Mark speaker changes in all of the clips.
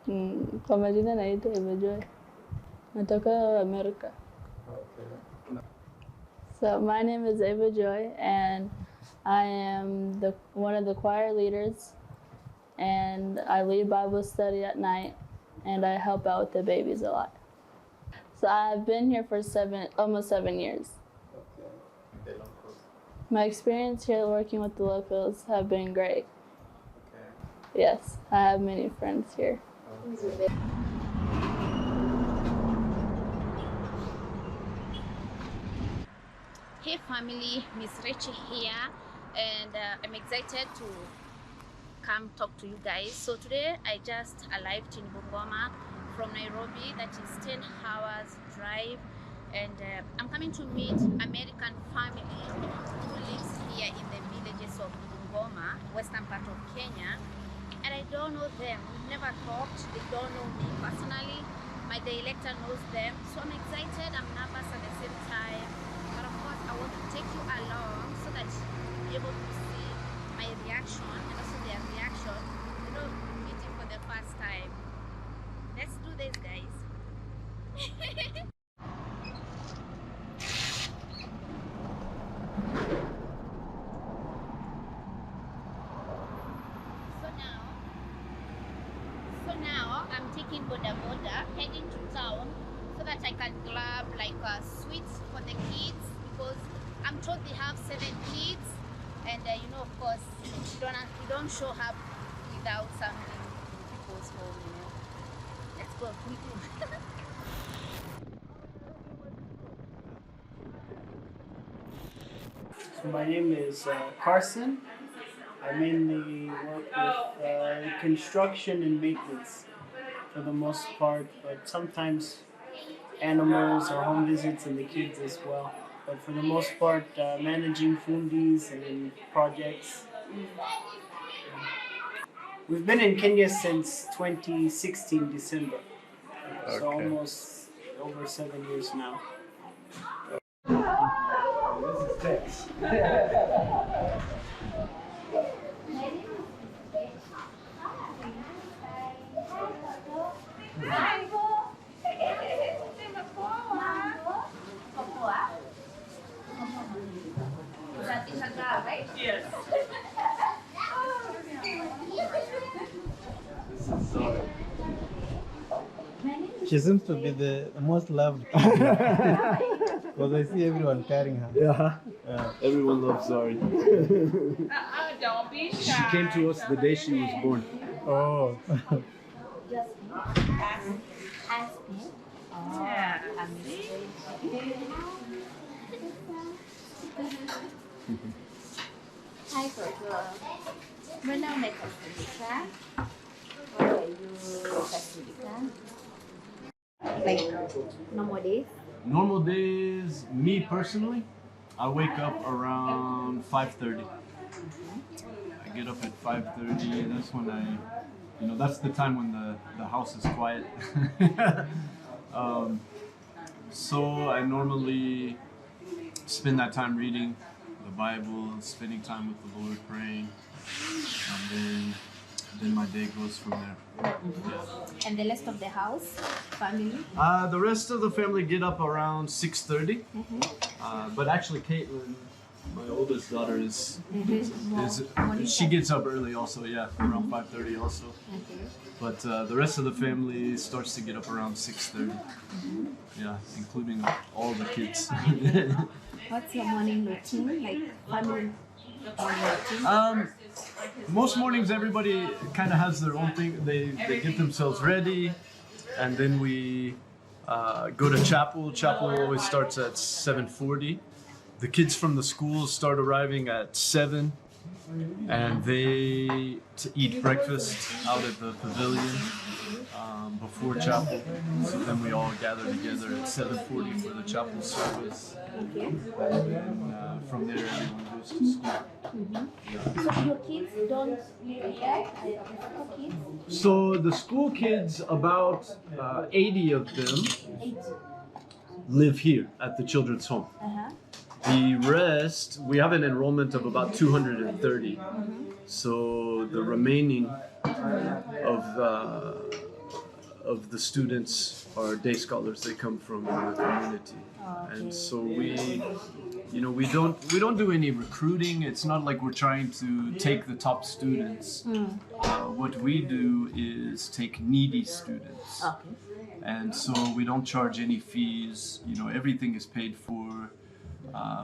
Speaker 1: Kwa majina naitwa Eva Joy. Natoka America.
Speaker 2: Okay.
Speaker 1: So my name is Eva Joy, and I am one of the choir leaders, and I lead Bible study at night, and I help out with the babies a lot. So I've been here for almost 7 years.
Speaker 2: Okay.
Speaker 1: My experience here working with the locals have been great.
Speaker 2: Okay.
Speaker 1: Yes, I have many friends here.
Speaker 2: Okay.
Speaker 3: Hey family, Miss Rachel here, and I'm excited to come talk to you guys. So today I just arrived in Bungoma from Nairobi, that is 10 hours drive, and I'm coming to meet American family who lives here in the villages of Bungoma, western part of Kenya, and I don't know them. We've never talked. They don't know me personally. My director knows them, so I'm excited. I'm nervous at the same time. But of course, I want to take you along so that you'll be able to see my reaction and also their reaction, meeting for the first time. Let's do this, guys. So now I'm taking Boda Boda, heading to town so that I can grab like sweets for the kids, because I'm told they have 7 kids, and of course you don't show up without something in people's home. Let's go quickly.
Speaker 4: So my name is Carson. I mainly work with construction and maintenance for the most part, but sometimes animals or home visits and the kids as well. But for the most part, managing fundis and projects. We've been in Kenya since 2016 December, so almost over 7 years now. This is Tex. Yes.
Speaker 5: She seems to be the most loved kid because I see everyone carrying her.
Speaker 6: Yeah. Everyone loves Zari.
Speaker 7: Don't be shy.
Speaker 6: She came to us the day she was born.
Speaker 5: Oh.
Speaker 3: Hi, Coco. Mana may kasilikan? Wala yung kasilikan? Like, normal days?
Speaker 6: Normal days, me personally, I wake up around 5:30. I get up at 5:30. That's when that's the time when the house is quiet. So I normally spend that time reading the Bible, spending time with the Lord, praying, and then my day goes from there. Yeah.
Speaker 3: And the rest of the house, family?
Speaker 6: The rest of the family get up around 6:30. But actually, Caitlin, my oldest daughter, she gets up early also. Yeah, around 5:30 also.
Speaker 3: Okay.
Speaker 6: But the rest of the family starts to get up around 6:30. Yeah, including all the kids.
Speaker 3: What's your morning routine? Like family morning routine?
Speaker 6: Most mornings, everybody kind of has their own thing. They get themselves ready, and then we go to chapel. Chapel always starts at 7:40. The kids from the school start arriving at 7, and they eat breakfast out at the pavilion before chapel. So then we all gather together at 7:40 for the chapel service.
Speaker 3: Okay.
Speaker 6: And from there, everyone goes to school.
Speaker 3: So your kids don't live here? The school kids?
Speaker 6: So the school kids, about 80 of them,
Speaker 3: 8.
Speaker 6: live here at the children's home. The rest, we have an enrollment of about 230. So the remaining of of the students are day scholars. They come from the community, and so we don't do any recruiting. It's not like we're trying to take the top students. What we do is take needy students, and so we don't charge any fees. Everything is paid for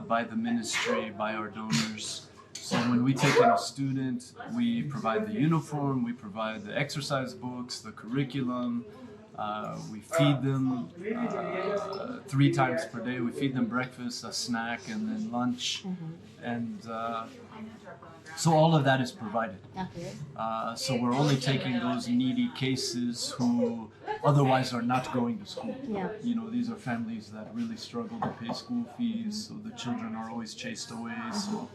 Speaker 6: by the ministry, by our donors. So when we take in a student, we provide the uniform, we provide the exercise books, the curriculum, we feed them 3 times per day. We feed them breakfast, a snack, and then lunch. And so all of that is provided. So we're only taking those needy cases who otherwise are not going to school. These are families that really struggle to pay school fees, so the children are always chased away. So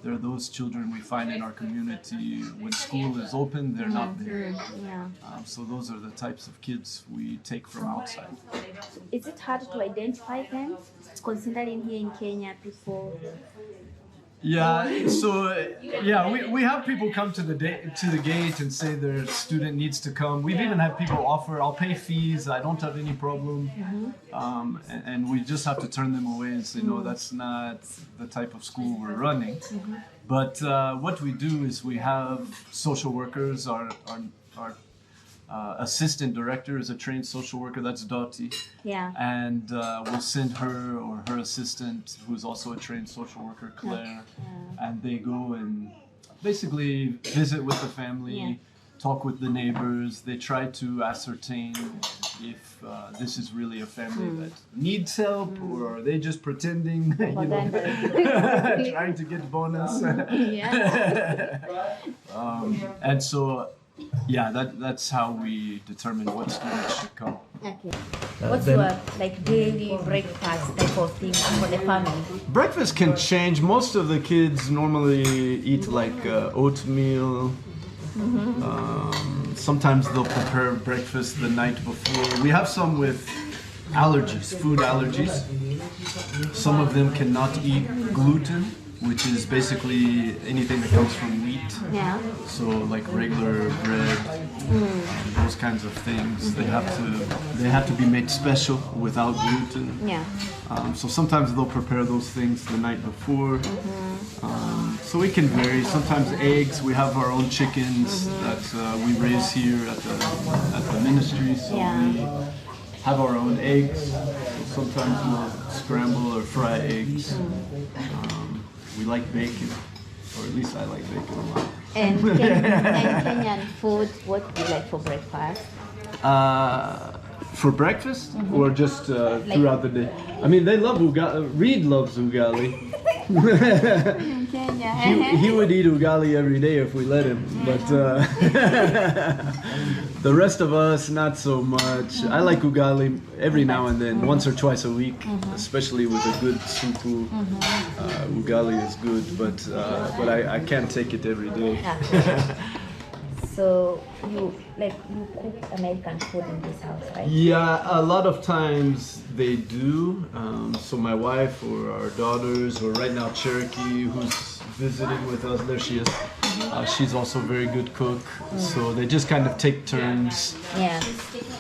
Speaker 6: there are those children we find in our community. When school is open, they're not there. So those are the types of kids we take from outside.
Speaker 3: Is it hard to identify them, considering here in Kenya people?
Speaker 6: Yeah, so we have people come to the gate and say their student needs to come. We've even had people offer, I'll pay fees, I don't have any problem. And we just have to turn them away and say, no, that's not the type of school we're running. But what we do is we have social workers, our assistant director is a trained social worker, that's Dottie. And we'll send her or her assistant, who's also a trained social worker, Claire, and they go and basically visit with the family, talk with the neighbors. They try to ascertain if this is really a family that needs help, or are they just pretending, trying to get bonus. And so that's how we determine what students should come.
Speaker 3: What's your daily breakfast type of thing for the family?
Speaker 6: Breakfast can change. Most of the kids normally eat oatmeal. Sometimes they'll prepare breakfast the night before. We have some with allergies, food allergies. Some of them cannot eat gluten, which is basically anything that comes from wheat. So like regular bread, those kinds of things. They have to be made special without gluten. So sometimes they'll prepare those things the night before. So it can vary. Sometimes eggs. We have our own chickens that we raise here at the ministry. So we have our own eggs. So sometimes we'll scramble or fry eggs. We like bacon, or at least I like bacon a lot.
Speaker 3: And Kenyan food, what do you like for breakfast?
Speaker 6: For breakfast, or just throughout the day? I mean, they love ugali. Reed loves ugali. he would eat ugali every day if we let him, but the rest of us, not so much. I like ugali every now and then, once or twice a week, especially with a good supu. Ugali is good, but I can't take it every day.
Speaker 3: So you cook American food in this house, right?
Speaker 6: Yeah, a lot of times they do. So my wife or our daughters, or right now Cherokee, who's visiting with us, there she is. She's also a very good cook. So they just kind of take turns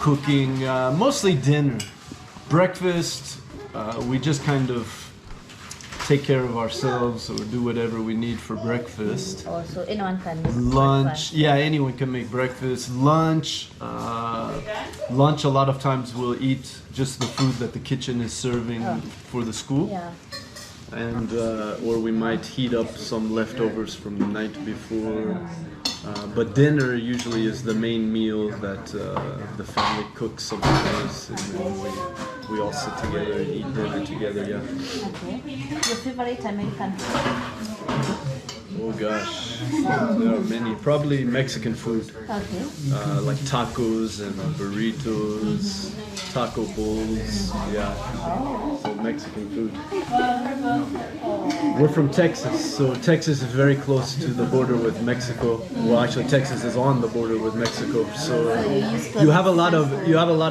Speaker 6: cooking, mostly dinner. Breakfast, we just kind of take care of ourselves or do whatever we need for breakfast.
Speaker 3: So anyone can make
Speaker 6: lunch, anyone can make breakfast. Lunch, a lot of times we'll eat just the food that the kitchen is serving for the school. And or we might heat up some leftovers from the night before. But dinner usually is the main meal that the family cooks sometimes, and then we all sit together and eat dinner together.
Speaker 3: Your favorite American food?
Speaker 6: Oh gosh, there are many. Probably Mexican food, like tacos and burritos, taco bowls. So Mexican food. We're from Texas, so Texas is very close to the border with Mexico. Well, actually, Texas is on the border with Mexico, so you have a lot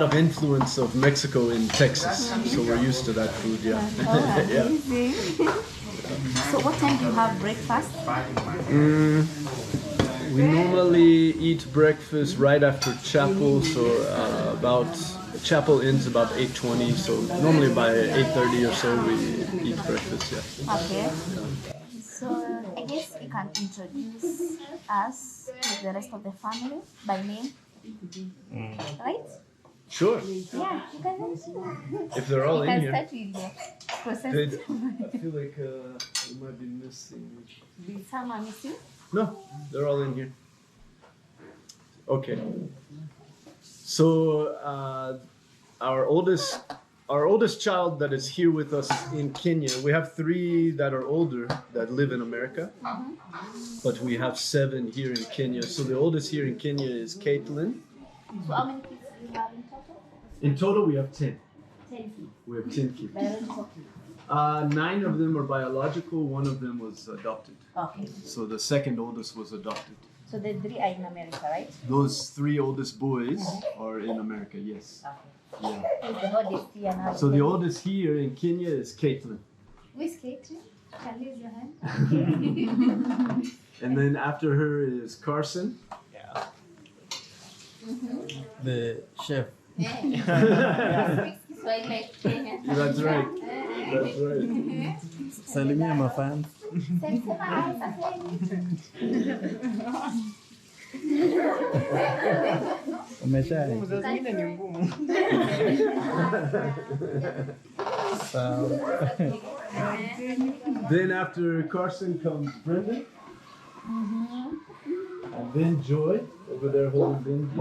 Speaker 6: of influence of Mexico in Texas. So we're used to that food.
Speaker 3: So what time do you have breakfast?
Speaker 6: We normally eat breakfast right after chapel, so about chapel ends about 8:20. So normally by 8:30 or so we eat breakfast. Yeah.
Speaker 3: Okay. So I guess you can introduce us to the rest of the family by name, right?
Speaker 6: Sure.
Speaker 3: Yeah, you can.
Speaker 6: If they're all
Speaker 3: You
Speaker 6: in
Speaker 3: can
Speaker 6: here.
Speaker 3: start with the process.
Speaker 6: I feel like we might be missing.
Speaker 3: Some are missing.
Speaker 6: No, they're all in here. Okay. So our oldest child that is here with us in Kenya. We have 3 that are older that live in America, but we have 7 here in Kenya. So the oldest here in Kenya is Caitlin.
Speaker 3: So how many kids do you have in total?
Speaker 6: In total, we have 10.
Speaker 3: 10 kids.
Speaker 6: We have 10 kids.
Speaker 3: Biological.
Speaker 6: 9 of them are biological. 1 of them was adopted.
Speaker 3: Okay.
Speaker 6: So the second oldest was adopted.
Speaker 3: So the 3 are in America, right?
Speaker 6: Those 3 oldest boys are in America. Yes.
Speaker 3: Okay.
Speaker 6: Yeah.
Speaker 3: Who's the oldest here now?
Speaker 6: So the oldest here in Kenya is Caitlin.
Speaker 3: Who is Caitlin? Can you raise your hand?
Speaker 6: And then after her is Carson.
Speaker 5: The chef.
Speaker 3: Swahili like Kenya.
Speaker 6: That's right. That's right.
Speaker 5: Salimia mafans.
Speaker 3: Sema hi,
Speaker 5: Umeshai? Sawa.
Speaker 6: Then after Carson comes Brendan. And then Joy over there holding Benji.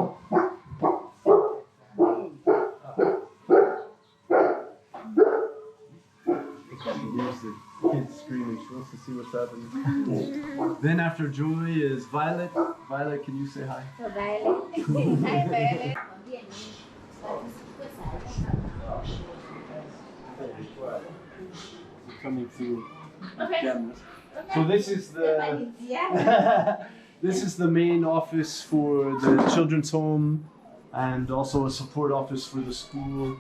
Speaker 6: Here's the kid screaming. She wants to see what's happening. Then after Joy is Violet. Violet, can you say hi?
Speaker 3: Hi, Violet.
Speaker 6: Coming through cameras. So this is the this is the main office for the children's home and also a support office for the school.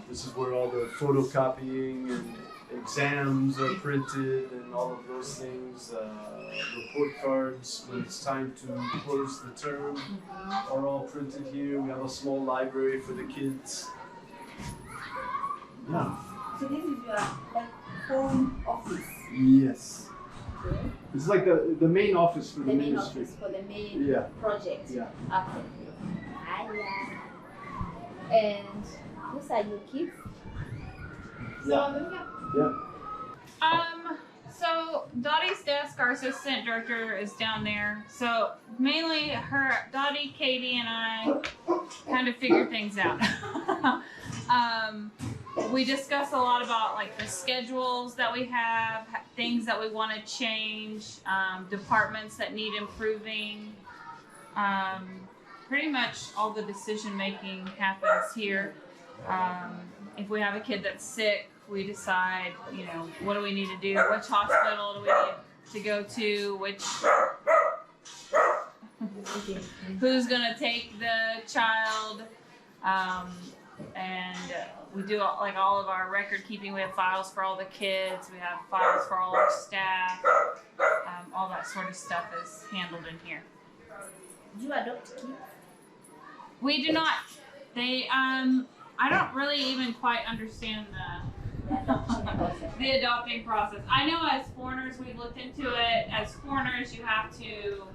Speaker 6: This is where all the photocopying and exams are printed and all of those things. Report cards when it's time to close the term are all printed here. We have a small library for the kids. Yeah.
Speaker 8: So this is your like home office.
Speaker 6: Yes. It's like the main office for the,
Speaker 8: The main
Speaker 6: ministry.
Speaker 8: office for the main
Speaker 6: Yeah.
Speaker 8: project.
Speaker 6: Yeah.
Speaker 8: Okay. And whose are your kids?
Speaker 6: Yeah.
Speaker 7: So Dottie's desk, our assistant director, is down there. So mainly Dottie, Katie, and I kind of figure things out. We discuss a lot about like the schedules that we have, things that we want to change, departments that need improving. Pretty much all the decision making happens here. If we have a kid that's sick, we decide, you know, what do we need to do? Which hospital do we need to go to? Who's gonna take the child? And we do like all of our record keeping. We have files for all the kids. We have files for all our staff. All that sort of stuff is handled in here.
Speaker 8: Do you adopt kids?
Speaker 7: We do not. They I don't really even quite understand the adopting process. I know as foreigners, we've looked into it. As foreigners, you have to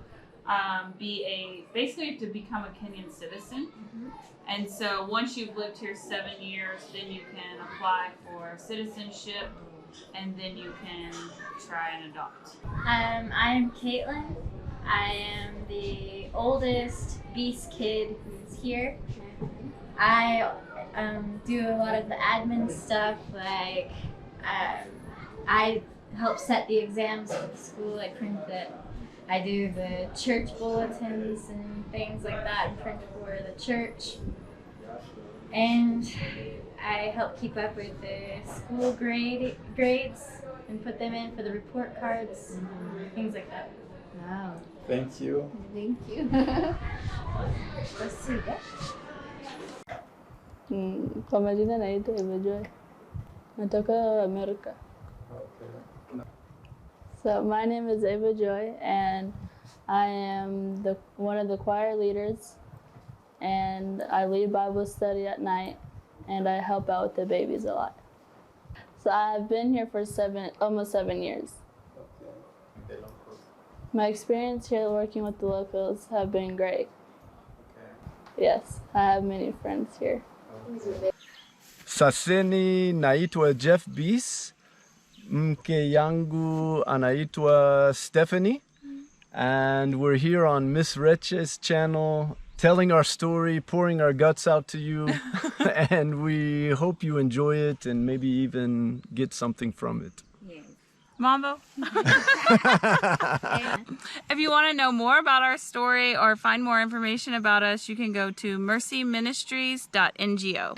Speaker 7: basically to become a Kenyan citizen. And so once you've lived here 7 years, then you can apply for citizenship, and then you can try and adopt.
Speaker 9: I'm Caitlin. I am the oldest Beast kid who's here. I do a lot of the admin stuff, like I help set the exams for the school. I print it. I do the church bulletins and things like that and print for the church. And I help keep up with the school grades and put them in for the report cards, things like that.
Speaker 8: Wow.
Speaker 5: Thank you.
Speaker 8: Thank you. Let's see that.
Speaker 1: Kwa majina naitwa Eva Joy. Natoka America.
Speaker 2: Okay.
Speaker 1: So my name is Eva Joy, and I am one of the choir leaders, and I lead Bible study at night, and I help out with the babies a lot. So I've been here for almost 7 years.
Speaker 2: Okay. The locals.
Speaker 1: My experience here working with the locals have been great.
Speaker 2: Okay.
Speaker 1: Yes, I have many friends here.
Speaker 6: Saseni naitwa Jeff Bees. Mke yangu anaitwa Stephanie. And we're here on Miss Reche's channel, telling our story, pouring our guts out to you. And we hope you enjoy it and maybe even get something from it.
Speaker 7: Mambo. If you want to know more about our story or find more information about us, you can go to mercyministries.ngo.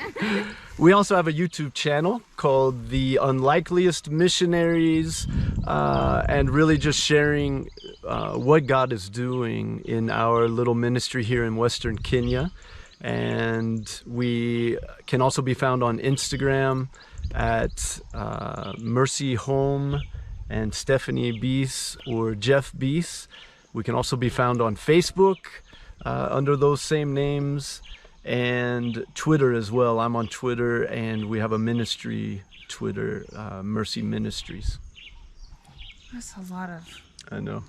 Speaker 6: We also have a YouTube channel called The Unlikeliest Missionaries, and really just sharing what God is doing in our little ministry here in Western Kenya. And we can also be found on Instagram at Mercy Home and Stephanie Bees or Jeff Bees. We can also be found on Facebook under those same names, and Twitter as well. I'm on Twitter, and we have a ministry Twitter, Mercy Ministries.
Speaker 7: That's a lot of...
Speaker 6: I know.